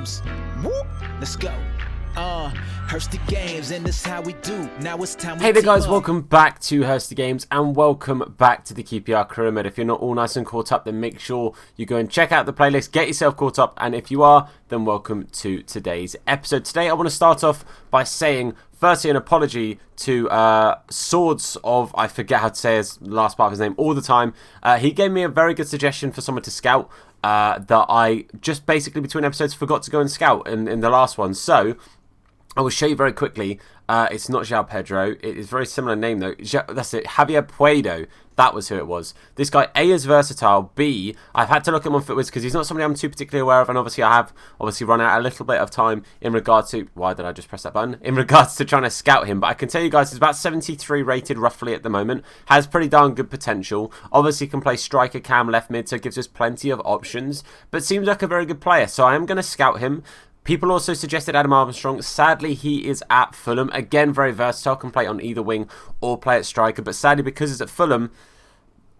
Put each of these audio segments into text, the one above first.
games. Whoop, let's go. Hursty games, and this how we do. Now it's time. Hey there guys, welcome back to Hursty Games and welcome back to the QPR Career Mode. If you're not all nice and caught up, then make sure you go and check out the playlist, get yourself caught up, and if you are, then welcome to today's episode. Today I want to start off by saying, firstly, an apology to Swords of, I forget how to say his last part of his name all the time. He gave me a very good suggestion for someone to scout that I just basically between episodes forgot to go and scout in the last one. So I will show you very quickly. It's not João Pedro. It is a very similar name though. That's it. Javier Puedo. That was who it was. This guy, A, is versatile. B, I've had to look at him on FitWiz because he's not somebody I'm too particularly aware of. And obviously I have run out a little bit of time in regards to... Why did I just press that button? In regards to trying to scout him. But I can tell you guys he's about 73 rated roughly at the moment. Has pretty darn good potential. Obviously can play striker, cam, left mid. So it gives us plenty of options. But seems like a very good player. So I am going to scout him. People also suggested Adam Armstrong. Sadly, he is at Fulham. Again, very versatile. Can play on either wing or play at striker. But sadly, because it's at Fulham,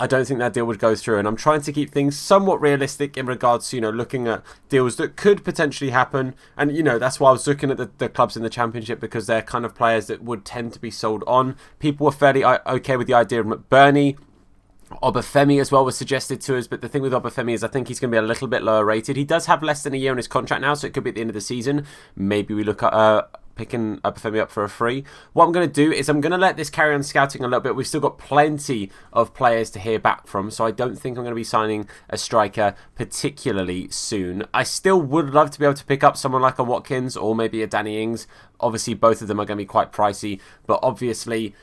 I don't think that deal would go through. And I'm trying to keep things somewhat realistic in regards to, looking at deals that could potentially happen. And, that's why I was looking at the clubs in the Championship, because they're kind of players that would tend to be sold on. People were fairly okay with the idea of McBurney. Obafemi as well was suggested to us, but the thing with Obafemi is I think he's going to be a little bit lower rated. He does have less than a year on his contract now, so it could be at the end of the season. Maybe we look at picking Obafemi up for a free. What I'm going to do is I'm going to let this carry on scouting a little bit. We've still got plenty of players to hear back from, so I don't think I'm going to be signing a striker particularly soon. I still would love to be able to pick up someone like a Watkins or maybe a Danny Ings. Obviously, both of them are going to be quite pricey, but obviously...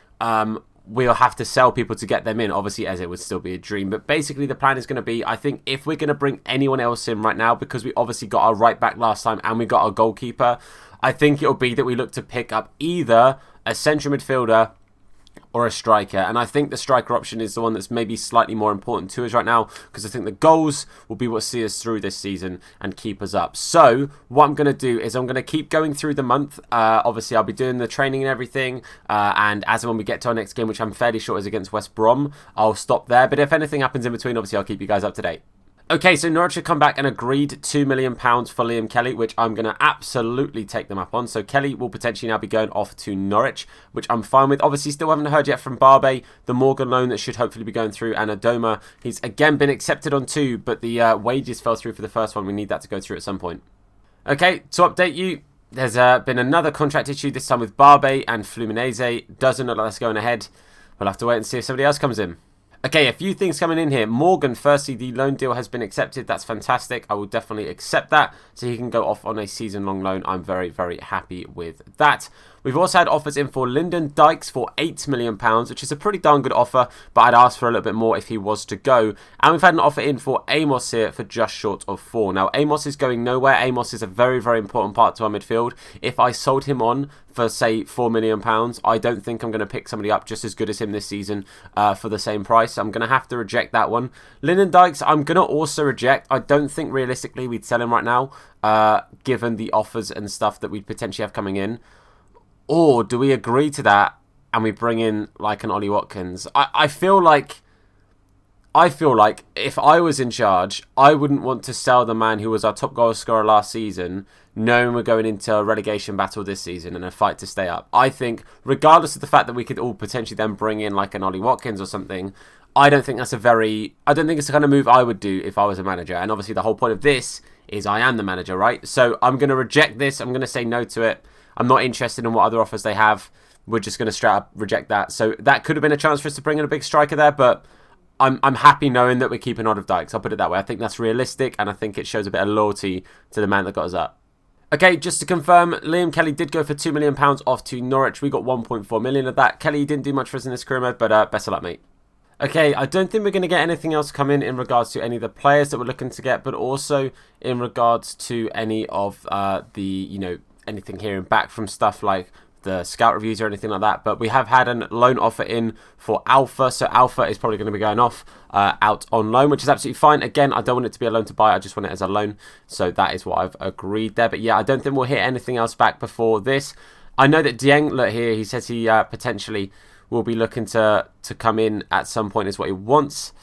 we'll have to sell people to get them in, obviously, as it would still be a dream. But basically, the plan is going to be, I think, if we're going to bring anyone else in right now, because we obviously got our right back last time and we got our goalkeeper, I think it'll be that we look to pick up either a central midfielder or a striker. And I think the striker option is the one that's maybe slightly more important to us right now, because I think the goals will be what see us through this season and keep us up. So what I'm going to do is I'm going to keep going through the month. Obviously, I'll be doing the training and everything. And as and when we get to our next game, which I'm fairly sure is against West Brom, I'll stop there. But if anything happens in between, obviously, I'll keep you guys up to date. Okay, so Norwich have come back and agreed £2 million for Liam Kelly, which I'm going to absolutely take them up on. So Kelly will potentially now be going off to Norwich, which I'm fine with. Obviously, still haven't heard yet from Barbe, the Morgan loan that should hopefully be going through, and Adoma. He's again been accepted on 2, but the wages fell through for the first one. We need that to go through at some point. Okay, to update you, there's been another contract issue, this time with Barbe and Fluminense. Doesn't look like that's going ahead. We'll have to wait and see if somebody else comes in. Okay, a few things coming in here. Morgan, firstly, the loan deal has been accepted. That's fantastic. I will definitely accept that. So he can go off on a season-long loan. I'm very, very happy with that. We've also had offers in for Lyndon Dykes for £8 million, which is a pretty darn good offer, but I'd ask for a little bit more if he was to go. And we've had an offer in for Amos here for just short of 4. Now, Amos is going nowhere. Amos is a very, very important part to our midfield. If I sold him on for, say, £4 million, I don't think I'm going to pick somebody up just as good as him this season for the same price. I'm going to have to reject that one. Lyndon Dykes, I'm going to also reject. I don't think realistically we'd sell him right now, given the offers and stuff that we'd potentially have coming in. Or do we agree to that and we bring in like an Ollie Watkins? I feel like if I was in charge, I wouldn't want to sell the man who was our top goal scorer last season, knowing we're going into a relegation battle this season and a fight to stay up. I think, regardless of the fact that we could all potentially then bring in like an Ollie Watkins or something, I don't think it's the kind of move I would do if I was a manager. And obviously the whole point of this is I am the manager, right? So I'm going to reject this. I'm going to say no to it. I'm not interested in what other offers they have. We're just going to straight up reject that. So that could have been a chance for us to bring in a big striker there, but I'm happy knowing that we're keeping on of Dykes. I'll put it that way. I think that's realistic, and I think it shows a bit of loyalty to the man that got us up. Okay, just to confirm, Liam Kelly did go for £2 million off to Norwich. We got 1.4 million of that. Kelly didn't do much for us in this career mode, but best of luck, mate. Okay, I don't think we're going to get anything else come in regards to any of the players that we're looking to get, but also in regards to any of anything hearing back from stuff like the scout reviews or anything like that. But we have had a loan offer in for Alpha, so Alpha is probably going to be going off out on loan, which is absolutely fine. Again, I don't want it to be a loan to buy, I just want it as a loan, so that is what I've agreed there. But yeah, I don't think we'll hit anything else back before this. I know that Dieng, look here, he says he potentially will be looking to come in at some point is what he wants.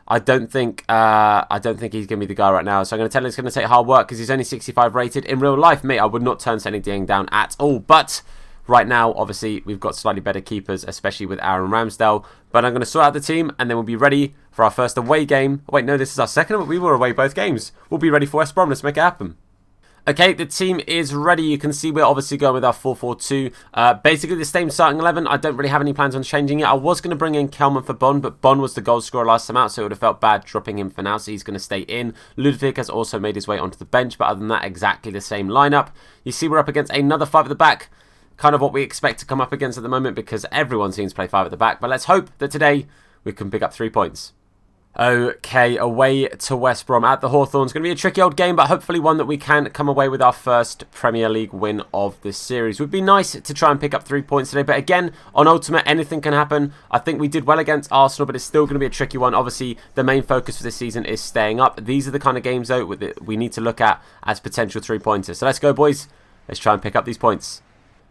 I don't think he's gonna be the guy right now. So I'm gonna tell him it's gonna take hard work because he's only 65 rated. In real life, mate, I would not turn Sonny Dieng down at all. But right now, obviously, we've got slightly better keepers, especially with Aaron Ramsdale. But I'm gonna sort out the team, and then we'll be ready for our first away game. Wait, no, this is our second. But we were away both games. We'll be ready for West Brom. Let's make it happen. Okay, the team is ready. You can see we're obviously going with our 4-4-2. Basically the same starting 11. I don't really have any plans on changing it. I was going to bring in Kelman for Bond, but Bond was the goal scorer last time out, so it would have felt bad dropping him for now, so he's going to stay in. Ludwig has also made his way onto the bench, but other than that, exactly the same lineup. You see we're up against another 5 at the back. Kind of what we expect to come up against at the moment because everyone seems to play 5 at the back. But let's hope that today we can pick up 3 points. Okay, away to West Brom at the Hawthorns. It's going to be a tricky old game, but hopefully one that we can come away with our first Premier League win of this series. Would be nice to try and pick up 3 points today, but again, on Ultimate, anything can happen. I think we did well against Arsenal, but it's still going to be a tricky one. Obviously, the main focus for this season is staying up. These are the kind of games, though, we need to look at as potential 3-pointers. So let's go, boys. Let's try and pick up these points.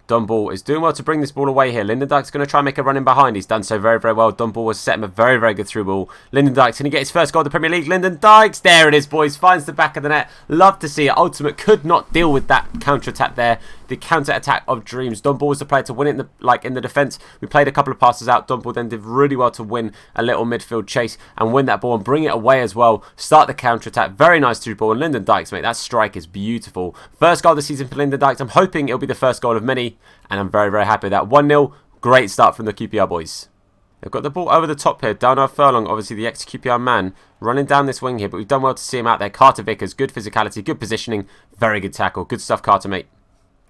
Dunball is doing well to bring this ball away here. Lindendijk's going to try and make a run in behind. He's done so very, very well. Dunball has set him a very, very good through ball. Lindendijk's going to get his first goal of the Premier League. Lindendijk's, there it is, boys. Finds the back of the net. Love to see it. Ultimate could not deal with that counter-attack there. The counter-attack of dreams. Dunball was the player to win it in the defence. We played a couple of passes out. Dunball then did really well to win a little midfield chase and win that ball and bring it away as well. Start the counter-attack. Very nice through ball. And Lindendijk's, mate, that strike is beautiful. First goal of the season for Lindendijk's. I'm hoping it'll be the first goal of many. And I'm very, very happy with that. 1-0. Great start from the QPR boys. They've got the ball over the top here. Darnell Furlong, obviously the ex-QPR man, running down this wing here. But we've done well to see him out there. Carter Vickers, good physicality, good positioning. Very good tackle. Good stuff, Carter, mate.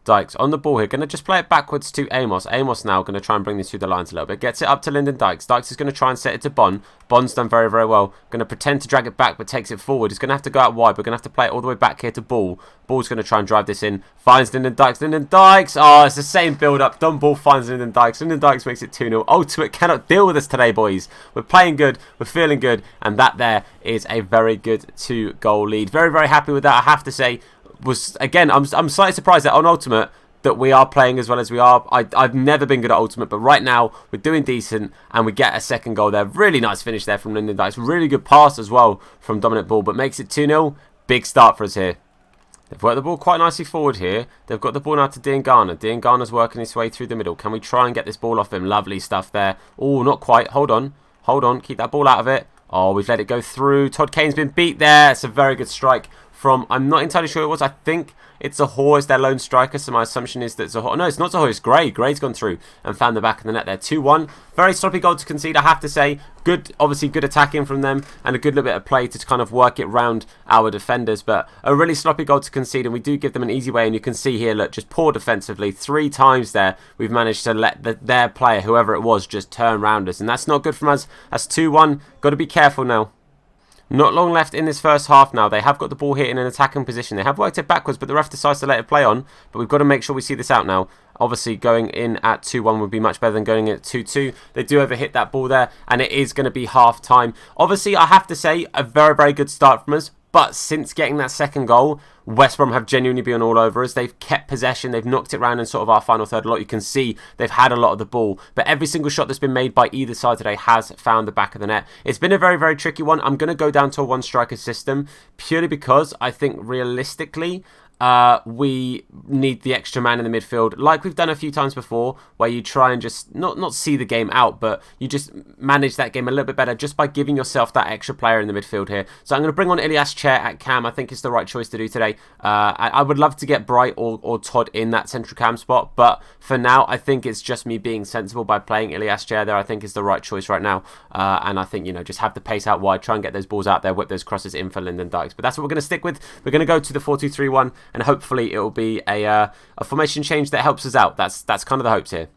Dykes on the ball here. Going to just play it backwards to Amos. Amos now going to try and bring this through the lines a little bit. Gets it up to Lyndon Dykes. Dykes is going to try and set it to Bond. Bond's done very, very well. Going to pretend to drag it back, but takes it forward. He's going to have to go out wide. We're going to have to play it all the way back here to Ball. Ball's going to try and drive this in. Finds Lyndon Dykes. Lyndon Dykes. Oh, it's the same build-up. Done ball finds Lyndon Dykes. Lyndon Dykes makes it 2-0. Ultimate cannot deal with us today, boys. We're playing good. We're feeling good. And that there is a very good 2-goal lead. Very, very happy with that, I have to say. Again, I'm slightly surprised that on Ultimate that we are playing as well as we are. I've never been good at Ultimate, but right now we're doing decent and we get a second goal there. Really nice finish there from Lyndon Dykes. Really good pass as well from Dominic Ball, but makes it 2-0. Big start for us here. They've worked the ball quite nicely forward here. They've got the ball now to Dean Garner. Dean Garner's working his way through the middle. Can we try and get this ball off him? Lovely stuff there. Oh, not quite. Hold on. Hold on. Keep that ball out of it. Oh, we've let it go through. Todd Kane's been beat there. It's a very good strike from, I'm not entirely sure it was. I think it's Zahor is their lone striker, so my assumption is that Zahor... No, it's not Zahor, it's Gray. Gray's gone through and found the back of the net there. 2-1. Very sloppy goal to concede, I have to say. Good, obviously good attacking from them and a good little bit of play to kind of work it round our defenders, but a really sloppy goal to concede, and we do give them an easy way, and you can see here, look, just poor defensively. 3 times there we've managed to let their player, whoever it was, just turn round us, and that's not good from us. That's 2-1. Got to be careful now. Not long left in this first half now. They have got the ball here in an attacking position. They have worked it backwards, but the ref decides to let it play on. But we've got to make sure we see this out now. Obviously, going in at 2-1 would be much better than going in at 2-2. They do overhit that ball there, and it is going to be half-time. Obviously, I have to say, a very, very good start from us. But since getting that second goal, West Brom have genuinely been all over us. They've kept possession. They've knocked it around in sort of our final third a lot. You can see they've had a lot of the ball. But every single shot that's been made by either side today has found the back of the net. It's been a very, very tricky one. I'm going to go down to a one-striker system purely because I think realistically... we need the extra man in the midfield, like we've done a few times before, where you try and just not see the game out, but you just manage that game a little bit better just by giving yourself that extra player in the midfield here. So I'm going to bring on Ilias Chair at cam. I think it's the right choice to do today. I would love to get Bright or Todd in that central cam spot, but for now I think it's just me being sensible by playing Ilias Chair there. I think is the right choice right now, and I think, you know, just have the pace out wide, try and get those balls out there, whip those crosses in for Lyndon Dykes. But that's what we're going to stick with. We're going to go to the 4-2-3-1. And hopefully it will be a formation change that helps us out. That's kind of the hopes here.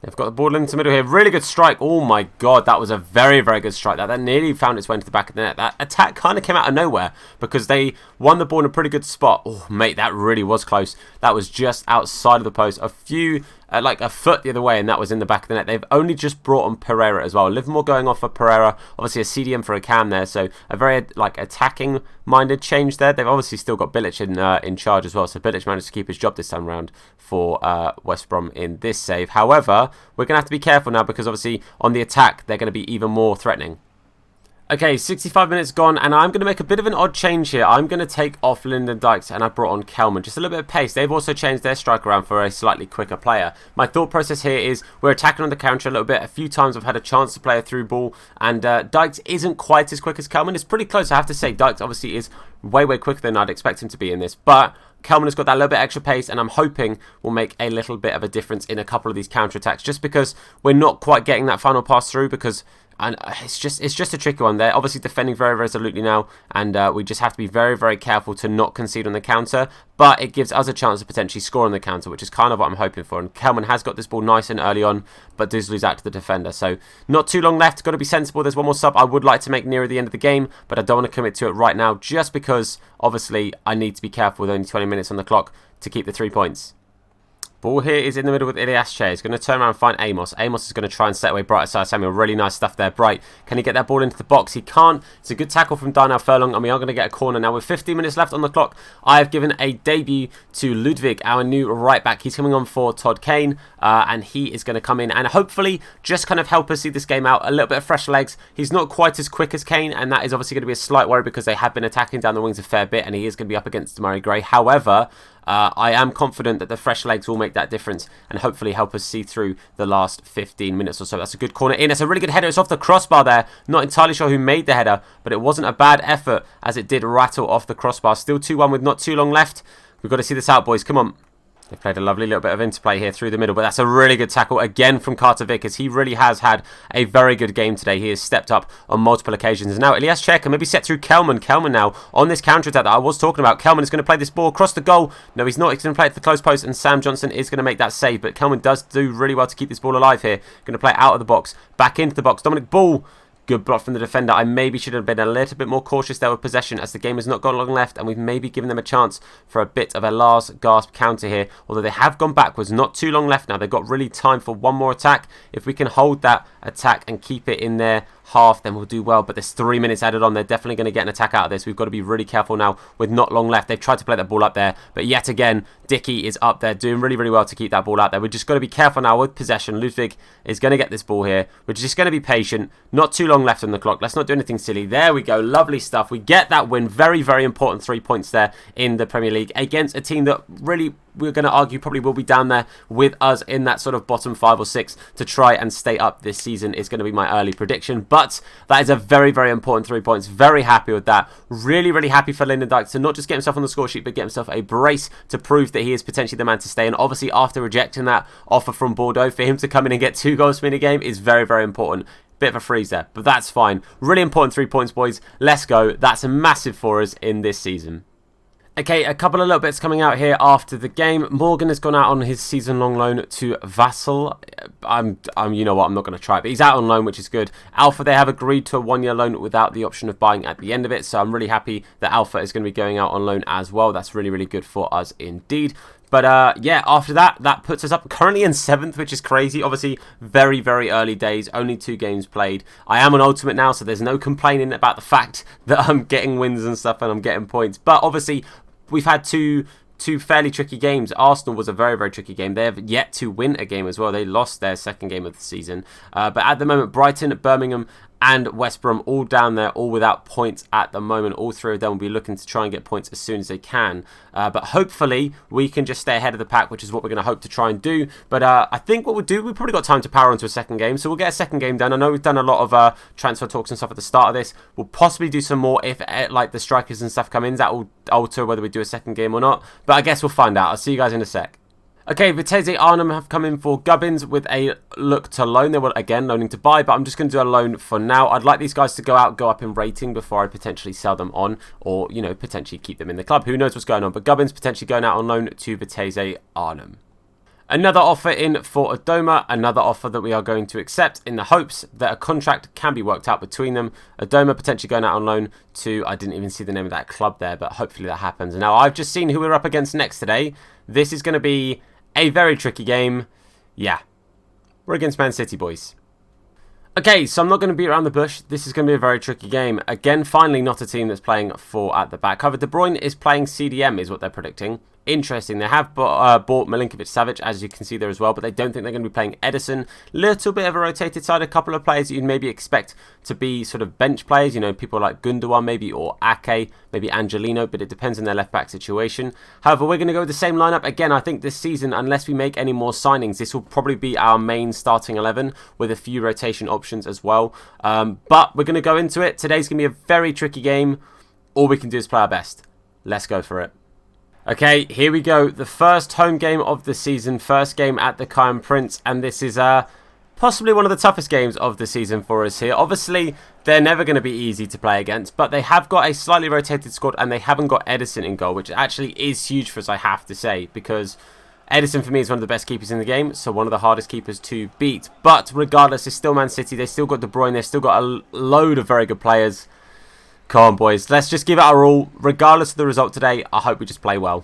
They've got the ball into the middle here. Really good strike. Oh my god, that was a very, very good strike. That nearly found its way into the back of the net. That attack kind of came out of nowhere because they won the ball in a pretty good spot. Oh, mate, that really was close. That was just outside of the post. A few... like a foot the other way, and that was in the back of the net. They've only just brought on Pereira as well. Livermore going off for Pereira. Obviously a CDM for a cam there, so a very like attacking-minded change there. They've obviously still got Bilic in charge as well, so Bilic managed to keep his job this time around for West Brom in this save. However, we're going to have to be careful now because obviously on the attack, they're going to be even more threatening. Okay, 65 minutes gone, and I'm going to make a bit of an odd change here. I'm going to take off Lyndon Dykes, and I brought on Kelman. Just a little bit of pace. They've also changed their strike around for a slightly quicker player. My thought process here is we're attacking on the counter a little bit. A few times I've had a chance to play a through ball, and Dykes isn't quite as quick as Kelman. It's pretty close, I have to say. Dykes obviously is way quicker than I'd expect him to be in this, but Kelman has got that little bit extra pace, and I'm hoping will make a little bit of a difference in a couple of these counter-attacks, just because we're not quite getting that final pass through, because and it's just a tricky one. They're obviously defending very resolutely now, and we just have to be very careful to not concede on the counter, but it gives us a chance to potentially score on the counter, which is kind of what I'm hoping for. And Kelman has got this ball nice and early on, but does lose out to the defender, so not too long left. Got to be sensible. There's one more sub I would like to make nearer the end of the game, but I don't want to commit to it right now, just because obviously I need to be careful with only 20 minutes on the clock to keep the 3 points. Ball here is in the middle with Iliasche. He's going to turn around and find Amos. Amos is going to try and set away Bright aside Samuel. Really nice stuff there, Bright. Can he get that ball into the box? He can't. It's a good tackle from Darnell Furlong, and we are going to get a corner now. With 15 minutes left on the clock, I have given a debut to Ludwig, our new right back. He's coming on for Todd Kane, and he is going to come in and hopefully just kind of help us see this game out. A little bit of fresh legs. He's not quite as quick as Kane, and that is obviously going to be a slight worry because they have been attacking down the wings a fair bit, and he is going to be up against Murray Gray. However, I am confident that the fresh legs will make that difference and hopefully help us see through the last 15 minutes or so. That's a good corner in. It's a really good header. It's off the crossbar there. Not entirely sure who made the header, but it wasn't a bad effort as it did rattle off the crossbar. Still 2-1 with not too long left. We've got to see this out, boys. Come on. They've played a lovely little bit of interplay here through the middle, but that's a really good tackle again from Carter Vick, as he really has had a very good game today. He has stepped up on multiple occasions. And now Elias Check can maybe set through Kelman. Kelman now on this counter-attack that I was talking about. Kelman is going to play this ball across the goal. No, he's not. He's going to play it to the close post, and Sam Johnson is going to make that save. But Kelman does do really well to keep this ball alive here. Going to play it out of the box, back into the box. Dominic Ball. Good block from the defender. I maybe should have been a little bit more cautious there with possession, as the game has not got long left, and we've maybe given them a chance for a bit of a last gasp counter here. Although they have gone backwards, not too long left now. They've got really time for one more attack. If we can hold that attack and keep it in their half, then we'll do well. But there's 3 minutes added on. They're definitely going to get an attack out of this. We've got to be really careful now with not long left. They've tried to play that ball up there, but yet again, Dickey is up there doing really well to keep that ball out there. We're just got to be careful now with possession. Ludwig is going to get this ball here. We're just going to be patient. Not too long left on the clock. Let's not do anything silly. There we go. Lovely stuff. We get that win. Very important 3 points there in the Premier League against a team that really, we're going to argue, probably will be down there with us in that sort of bottom 5 or 6 to try and stay up this season is going to be my early prediction. But that is a very important 3 points. Very happy with that. Really happy for Lyndon Dykes to not just get himself on the score sheet, but get himself a brace to prove that he is potentially the man to stay. And obviously, after rejecting that offer from Bordeaux, for him to come in and get 2 goals for me in a game is very important. Bit of a freeze there, but that's fine. Really important 3 points, boys. Let's go. That's a massive for us in this season. Okay, a couple of little bits coming out here after the game. Morgan has gone out on his season-long loan to Vassal. You know what, I'm not going to try it, but he's out on loan, which is good. Alpha, they have agreed to a 1-year loan without the option of buying at the end of it, so I'm really happy that Alpha is going to be going out on loan as well. That's really good for us indeed. But yeah, after that, that puts us up currently in 7th, which is crazy. Obviously, very early days, only 2 games played. I am on Ultimate now, so there's no complaining about the fact that I'm getting wins and stuff and I'm getting points. But obviously, we've had two fairly tricky games. Arsenal was a very tricky game. They have yet to win a game as well. They lost their 2nd game of the season. But at the moment, Brighton, Birmingham and West Brom all down there, all without points at the moment. All 3 of them will be looking to try and get points as soon as they can. But hopefully, we can just stay ahead of the pack, which is what we're going to hope to try and do. But I think what we'll do, we've probably got time to power onto a 2nd game. So we'll get a 2nd game done. I know we've done a lot of transfer talks and stuff at the start of this. We'll possibly do some more if like the strikers and stuff come in. That will alter whether we do a 2nd game or not. But I guess we'll find out. I'll see you guys in a sec. Okay, Vitesse Arnhem have come in for Gubbins with a look to loan. They were, again, loaning to buy, but I'm just going to do a loan for now. I'd like these guys to go up in rating before I potentially sell them on or, you know, potentially keep them in the club. Who knows what's going on, but Gubbins potentially going out on loan to Vitesse Arnhem. Another offer in for Adoma, another offer that we are going to accept in the hopes that a contract can be worked out between them. Adoma potentially going out on loan to, I didn't even see the name of that club there, but hopefully that happens. Now, I've just seen who we're up against next today. This is going to be a very tricky game. Yeah, we're against Man City, boys. Okay, so I'm not going to beat around the bush. This is going to be a very tricky game. Again, finally not a team that's playing 4 at the back. However, De Bruyne is playing CDM, is what they're predicting. interesting. They have bought Milinkovic-Savic, as you can see there as well, but they don't think they're going to be playing Edison. Little bit of a rotated side, a couple of players that you'd maybe expect to be sort of bench players, you know, people like Gundogan maybe, or Ake, maybe Angelino, but it depends on their left-back situation. However, we're going to go with the same lineup. Again, I think this season, unless we make any more signings, this will probably be our main starting 11 with a few rotation options as well. But we're going to go into it. Today's going to be a very tricky game. All we can do is play our best. Let's go for it. Okay, here we go. The first home game of the season. First game at the Kiyan Prince. And this is possibly one of the toughest games of the season for us here. Obviously, they're never going to be easy to play against. But they have got a slightly rotated squad. And they haven't got Edison in goal. Which actually is huge for us, I have to say. Because Edison, for me, is one of the best keepers in the game. So one of the hardest keepers to beat. But regardless, it's still Man City. They still got De Bruyne. They've still got a load of very good players. Come on, boys. Let's just give it our all. Regardless of the result today, I hope we just play well.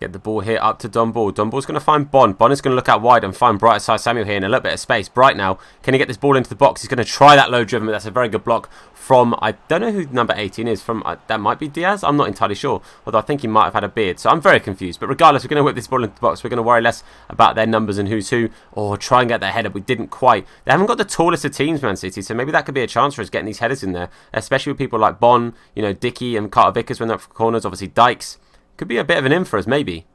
Get the ball here up to Dumball. Dumball's going to find Bon. Bon is going to look out wide and find Bright side Samuel here in a little bit of space. Bright now. Can he get this ball into the box? He's going to try that low driven, but that's a very good block from, I don't know who number 18 is. From that might be Diaz. I'm not entirely sure. Although I think he might have had a beard. So I'm very confused. But regardless, we're going to whip this ball into the box. We're going to worry less about their numbers and who's who. Or try and get their header. We didn't quite. They haven't got the tallest of teams, Man City. So maybe that could be a chance for us getting these headers in there. Especially with people like Bon, you know, Dickey and Carter Vickers when they're up for corners. Obviously Dykes. Could be a bit of an in for us, maybe.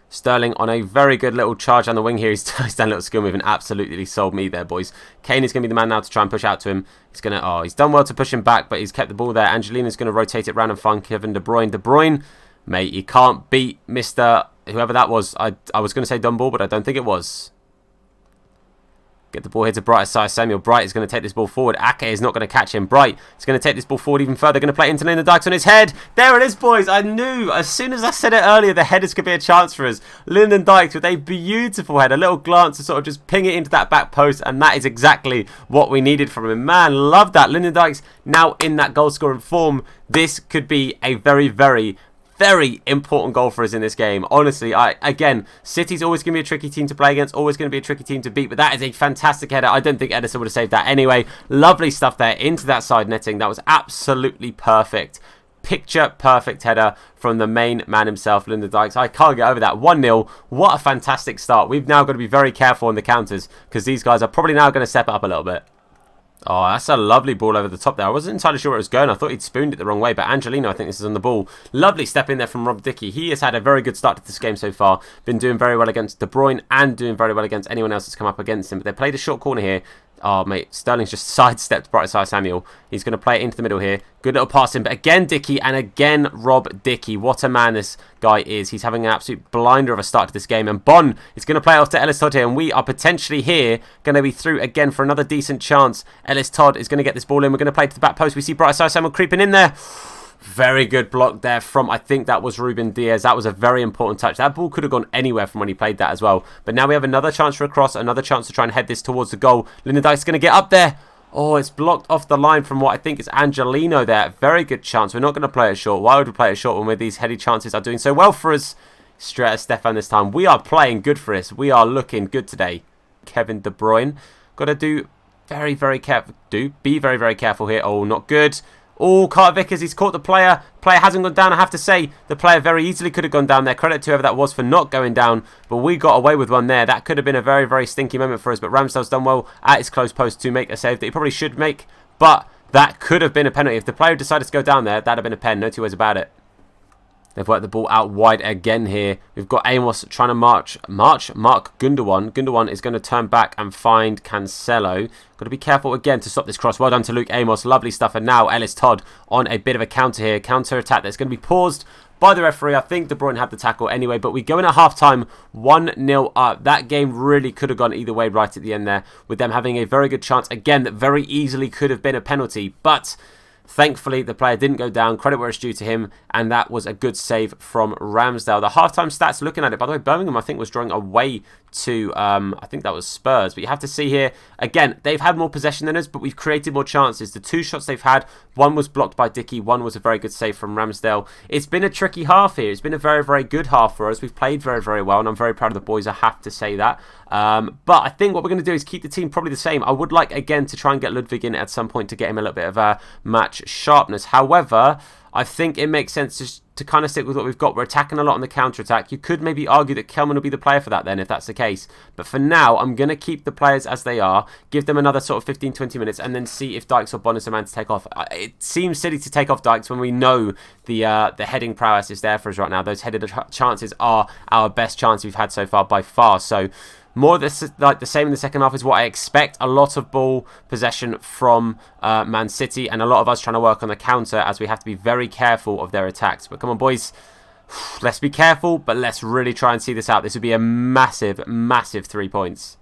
Sterling on a very good little charge down the wing here. He's done a little skill move and absolutely sold me there, boys. Kane is going to be the man now to try and push out to him. He's going to, oh, he's done well to push him back, but he's kept the ball there. Angelino's going to rotate it round and find Kevin De Bruyne. De Bruyne, mate, you can't beat Mr. whoever that was. I was going to say Dumball, but I don't think it was. Get the ball here to Bright side Samuel. Bright is going to take this ball forward. Ake is not going to catch him. Bright is going to take this ball forward even further. Going to play it into Lyndon Dykes on his head. There it is, boys. I knew. As soon as I said it earlier, the headers could be a chance for us. Lyndon Dykes with a beautiful head. A little glance to sort of just ping it into that back post. And that is exactly what we needed from him. Man, love that. Lyndon Dykes now in that goal scoring form. This could be a very, very important goal for us in this game. Honestly, again, City's always going to be a tricky team to play against, always going to be a tricky team to beat, but that is a fantastic header. I don't think Edison would have saved that anyway. Lovely stuff there into that side netting. That was absolutely perfect. Picture perfect header from the main man himself, Lyndon Dykes. I can't get over that. 1-0. What a fantastic start. We've now got to be very careful on the counters because these guys are probably now going to step up a little bit. Oh, that's a lovely ball over the top there. I wasn't entirely sure where it was going. I thought he'd spooned it the wrong way, but Angelino, I think this is on the ball. Lovely step in there from Rob Dickey. He has had a very good start to this game so far. Been doing very well against De Bruyne and doing very well against anyone else that's come up against him. But they played a short corner here. Oh, mate, Sterling's just sidestepped Bright side Samuel. He's going to play it into the middle here. Good little pass in, but again Dickey and again Rob Dickey. What a man this guy is. He's having an absolute blinder of a start to this game. And Bon is going to play off to Ellis Todd here, and we are potentially here going to be through again for another decent chance. Ellis Todd is going to get this ball in. We're going to play to the back post. We see Bright side Samuel creeping in there. Very good block there from, I think that was Ruben Diaz. That was a very important touch. That ball could have gone anywhere from when he played that as well. But now we have another chance for a cross, another chance to try and head this towards the goal. Lyndon Dykes is going to get up there. Oh, it's blocked off the line from what I think is Angelino there. Very good chance. We're not going to play it short. Why would we play it short when these heady chances are doing so well for us? Straight at Stefan this time. We are playing good for us. We are looking good today. Kevin De Bruyne. Got to do very, very careful. Be very, very careful here. Oh, not good. Oh, Carter Vickers, he's caught the player. Player hasn't gone down. I have to say, the player very easily could have gone down there. Credit to whoever that was for not going down. But we got away with one there. That could have been a very, very stinky moment for us. But Ramsdale's done well at his close post to make a save that he probably should make. But that could have been a penalty. If the player decided to go down there, that'd have been a pen. No two ways about it. They've worked the ball out wide again here. We've got Amos trying to mark Gundogan. Gundogan is going to turn back and find Cancelo. Got to be careful again to stop this cross. Well done to Luke Amos. Lovely stuff. And now Ellis Todd on a bit of a counter here. Counter attack that's going to be paused by the referee. I think De Bruyne had the tackle anyway, but we go in at half-time 1-0 up. That game really could have gone either way right at the end there, with them having a very good chance again that very easily could have been a penalty. But thankfully, the player didn't go down. Credit where it's due to him, and that was a good save from Ramsdale. The half-time stats, looking at it, by the way, Birmingham, I think, was drawing away to, I think that was Spurs. But you have to see here, again, they've had more possession than us, but we've created more chances. The two shots they've had, one was blocked by Dickey, one was a very good save from Ramsdale. It's been a tricky half here. It's been a very, very good half for us. We've played very, very well, and I'm very proud of the boys, I have to say that. But I think what we're going to do is keep the team probably the same. I would like, again, to try and get Ludwig in at some point to get him a little bit of match sharpness. However, I think it makes sense to kind of stick with what we've got. We're attacking a lot on the counter-attack. You could maybe argue that Kelman will be the player for that then, if that's the case. But for now, I'm going to keep the players as they are, give them another sort of 15-20 minutes, and then see if Dykes or Bond is the man to take off. It seems silly to take off Dykes when we know the heading prowess is there for us right now. Those headed chances are our best chance we've had so far by far. So more like the same in the second half is what I expect. A lot of ball possession from Man City, and a lot of us trying to work on the counter, as we have to be very careful of their attacks. But come on, boys. Let's be careful, but let's really try and see this out. This would be a massive, massive 3 points.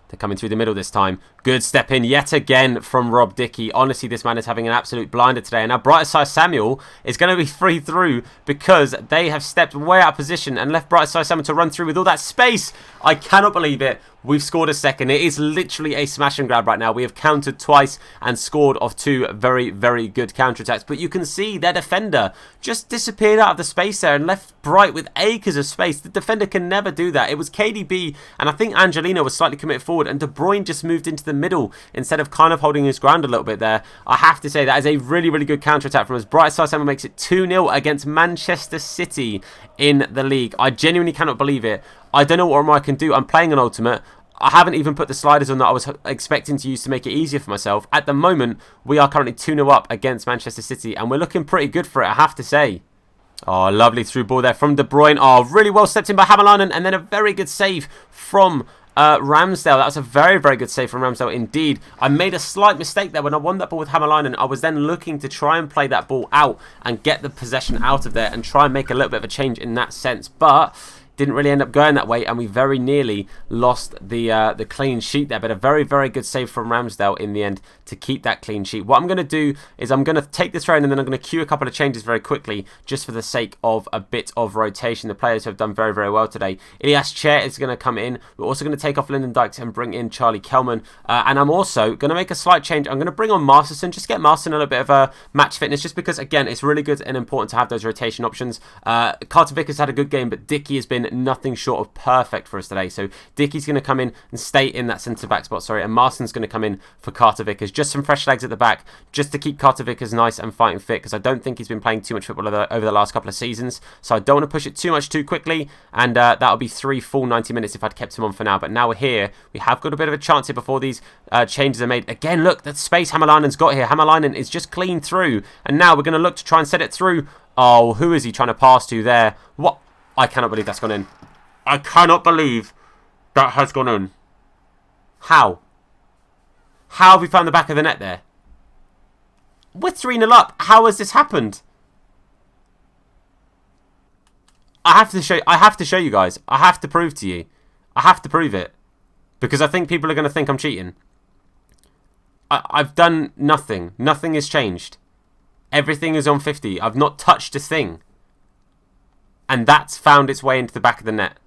They're coming through the middle this time. Good step in yet again from Rob Dickey. Honestly, this man is having an absolute blinder today. And now Brightside Samuel is going to be free through because they have stepped way out of position and left Brightside Samuel to run through with all that space. I cannot believe it. We've scored a second. It is literally a smash and grab right now. We have countered twice and scored off 2 very, very good counterattacks. But you can see their defender just disappeared out of the space there and left Bright with acres of space. The defender can never do that. It was KDB, and I think Angelino was slightly committed forward, and De Bruyne just moved into the middle instead of kind of holding his ground a little bit there. I have to say that is a really, really good counterattack from us. Brightside Samuel makes it 2-0 against Manchester City in the league. I genuinely cannot believe it. I don't know what more I can do. I'm playing an ultimate. I haven't even put the sliders on that I was expecting to use to make it easier for myself. At the moment, we are currently 2-0 up against Manchester City, and we're looking pretty good for it, I have to say. Oh, lovely through ball there from De Bruyne. Oh, really well stepped in by Hammerlinen, and then a very good save from Ramsdale. That was a very, very good save from Ramsdale indeed. I made a slight mistake there when I won that ball with Hammerlinen. I was then looking to try and play that ball out and get the possession out of there and try and make a little bit of a change in that sense. But didn't really end up going that way, and we very nearly lost the clean sheet there. But a very, very good save from Ramsdale in the end to keep that clean sheet. What I'm going to do is I'm going to take this round and then I'm going to queue a couple of changes very quickly just for the sake of a bit of rotation. The players have done very, very well today. Ilias Chair is going to come in. We're also going to take off Lyndon Dykes and bring in Charlie Kelman. And I'm also going to make a slight change. I'm going to bring on Masterson, just get Masterson a little bit of a match fitness, just because, again, it's really good and important to have those rotation options. Carter Vickers had a good game, but Dickey has been nothing short of perfect for us today. So Dickey's going to come in and stay in that centre-back spot, and Marston's going to come in for Carter Vickers. Just some fresh legs at the back, just to keep Carter Vickers nice and fighting fit, because I don't think he's been playing too much football over the last couple of seasons. So I don't want to push it too much too quickly, and that'll be 3 full 90 minutes if I'd kept him on for now. But now we're here. We have got a bit of a chance here before these changes are made. Again, look, that space Hammerlinen's got here. Hammerlinen is just clean through, and now we're going to look to try and set it through. Oh, who is he trying to pass to there? What? I cannot believe that's gone in. I cannot believe that has gone in. How? How have we found the back of the net there? We're 3-0 up. How has this happened? I have to show you guys. I have to prove to you. I have to prove it. Because I think people are going to think I'm cheating. I've done nothing. Nothing has changed. Everything is on 50. I've not touched a thing. And that's found its way into the back of the net.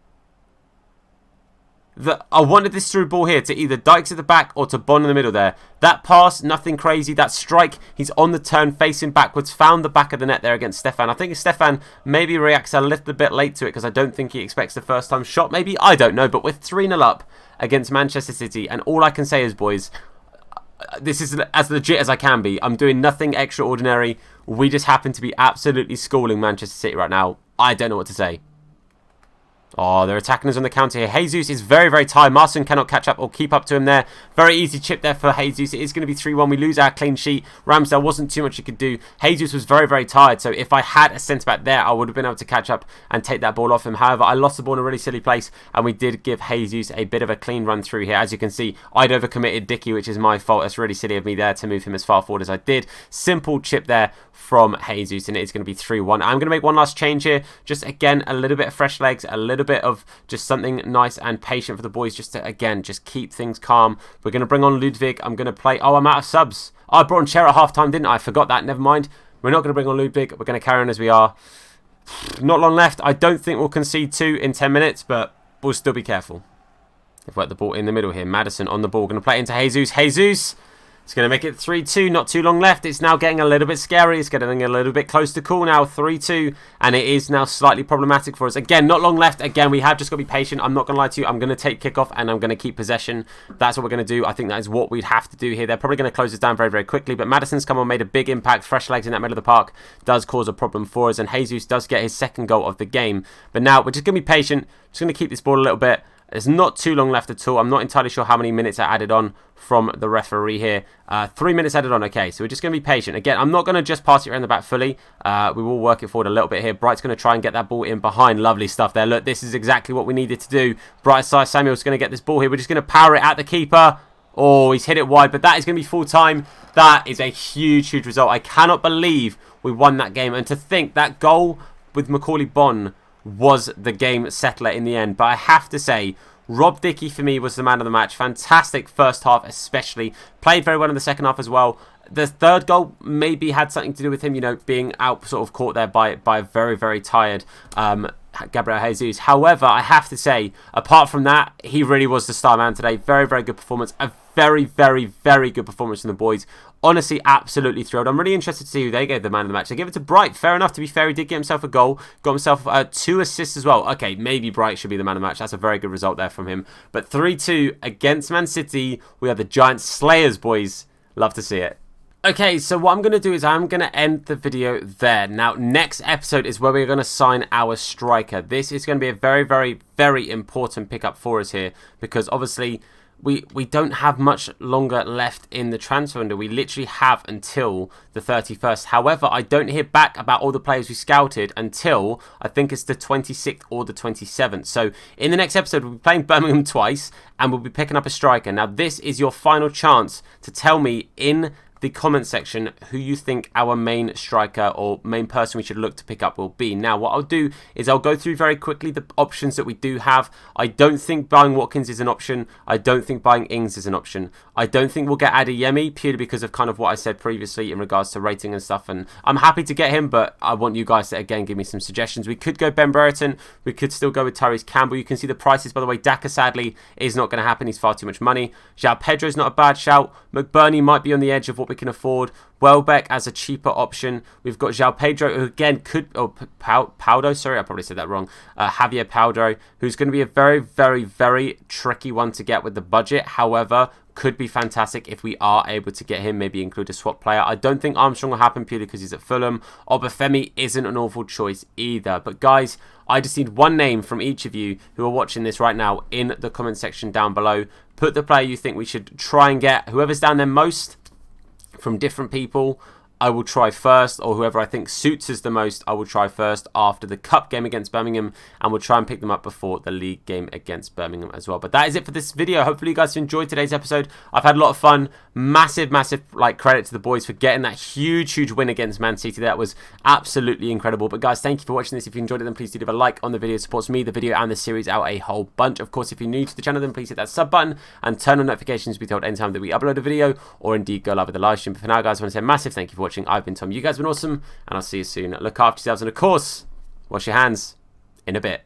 I wanted this through ball here to either Dykes at the back or to Bond in the middle there. That pass, nothing crazy. That strike, he's on the turn, facing backwards, found the back of the net there against Stefan. I think Stefan maybe reacts a little bit late to it because I don't think he expects the first time shot. Maybe, I don't know. But we're 3-0 up against Manchester City. And all I can say is, boys, this is as legit as I can be. I'm doing nothing extraordinary. We just happen to be absolutely schooling Manchester City right now. I don't know what to say. Oh, they're attacking us on the counter here. Jesus is very, very tired. Marston cannot catch up or keep up to him there. Very easy chip there for Jesus. It is going to be 3-1. We lose our clean sheet. Ramsdale wasn't too much he could do. Jesus was very, very tired. So if I had a centre-back there, I would have been able to catch up and take that ball off him. However, I lost the ball in a really silly place. And we did give Jesus a bit of a clean run through here. As you can see, I'd overcommitted Dickey, which is my fault. It's really silly of me there to move him as far forward as I did. Simple chip there from Jesus, and it is going to be 3-1. I'm going to make one last change here. Just, again, a little bit of fresh legs, a little bit of just something nice and patient for the boys, just to, again, just keep things calm. We're going to bring on Ludwig. I'm going to play... Oh, I'm out of subs. Oh, I brought on Cher at half-time, didn't I? I forgot that. Never mind. We're not going to bring on Ludwig. We're going to carry on as we are. Not long left. I don't think we'll concede 2 in 10 minutes, but we'll still be careful. They've worked the ball in the middle here. Madison on the ball. Going to play it into Jesus. Jesus It's going to make it 3-2. Not too long left. It's now getting a little bit scary. It's getting a little bit close to call now. 3-2. And it is now slightly problematic for us. Again, not long left. Again, we have just got to be patient. I'm not going to lie to you. I'm going to take kickoff and I'm going to keep possession. That's what we're going to do. I think that is what we'd have to do here. They're probably going to close us down very, very quickly. But Madison's come on, made a big impact. Fresh legs in that middle of the park does cause a problem for us. And Jesus does get his second goal of the game. But now we're just going to be patient. Just going to keep this ball a little bit. There's not too long left at all. I'm not entirely sure how many minutes I added on from the referee here. 3 minutes added on. Okay, so we're just going to be patient. Again, I'm not going to just pass it around the back fully. We will work it forward a little bit here. Bright's going to try and get that ball in behind. Lovely stuff there. Look, this is exactly what we needed to do. Bright side, Samuel's going to get this ball here. We're just going to power it at the keeper. Oh, he's hit it wide, but that is going to be full time. That is a huge, huge result. I cannot believe we won that game. And to think that goal with Macaulay Bonne was the game settler in the end. But I have to say, Rob Dickey for me was the man of the match. Fantastic first half especially. Played very well in the second half as well. The third goal maybe had something to do with him, you know, being out sort of caught there by a very, very tired Gabriel Jesus. However, I have to say, apart from that, he really was the star man today. Very, very good performance. A very, very, very good performance from the boys. Honestly, absolutely thrilled. I'm really interested to see who they gave the man of the match. They gave it to Bright. Fair enough. To be fair, he did get himself a goal. Got himself 2 assists as well. Okay, maybe Bright should be the man of the match. That's a very good result there from him. But 3-2 against Man City. We are the Giant Slayers, boys. Love to see it. Okay, so what I'm going to do is I'm going to end the video there. Now, next episode is where we're going to sign our striker. This is going to be a very, very, very important pickup for us here because obviously we don't have much longer left in the transfer window. We literally have until the 31st. However, I don't hear back about all the players we scouted until I think it's the 26th or the 27th. So in the next episode, we'll be playing Birmingham twice and we'll be picking up a striker. Now, this is your final chance to tell me in the comment section who you think our main striker or main person we should look to pick up will be. Now, what I'll do is I'll go through very quickly the options that we do have. I don't think buying Watkins is an option. I don't think buying Ings is an option. I don't think we'll get Adeyemi purely because of kind of what I said previously in regards to rating and stuff. And I'm happy to get him, but I want you guys to, again, give me some suggestions. We could go Ben Brereton. We could still go with Tyrese Campbell. You can see the prices, by the way. Daka, sadly, is not going to happen. He's far too much money. João Pedro's not a bad shout. McBurney might be on the edge of what we can afford. Welbeck as a cheaper option. We've got João Pedro, who again could... Oh, Paudo, sorry, I probably said that wrong. Javier Paudo, who's going to be a very, very, very tricky one to get with the budget. However, could be fantastic if we are able to get him, maybe include a swap player. I don't think Armstrong will happen purely because he's at Fulham. Obafemi isn't an awful choice either. But guys, I just need one name from each of you who are watching this right now in the comment section down below. Put the player you think we should try and get. Whoever's down there most from different people, I will try first, or whoever I think suits us the most, I will try first after the cup game against Birmingham, and we'll try and pick them up before the league game against Birmingham as well. But that is it for this video. Hopefully you guys enjoyed today's episode. I've had a lot of fun. Massive, massive credit to the boys for getting that huge, huge win against Man City. That was absolutely incredible. But guys, thank you for watching this. If you enjoyed it, then please do leave a like on the video. It supports me, the video, and the series out a whole bunch. Of course, if you're new to the channel, then please hit that sub button and turn on notifications to be told anytime that we upload a video, or indeed go live with the live stream. But for now, guys, I want to say a massive thank you for watching. I've been Tom. You guys have been awesome, and I'll see you soon. Look after yourselves, and of course, wash your hands in a bit.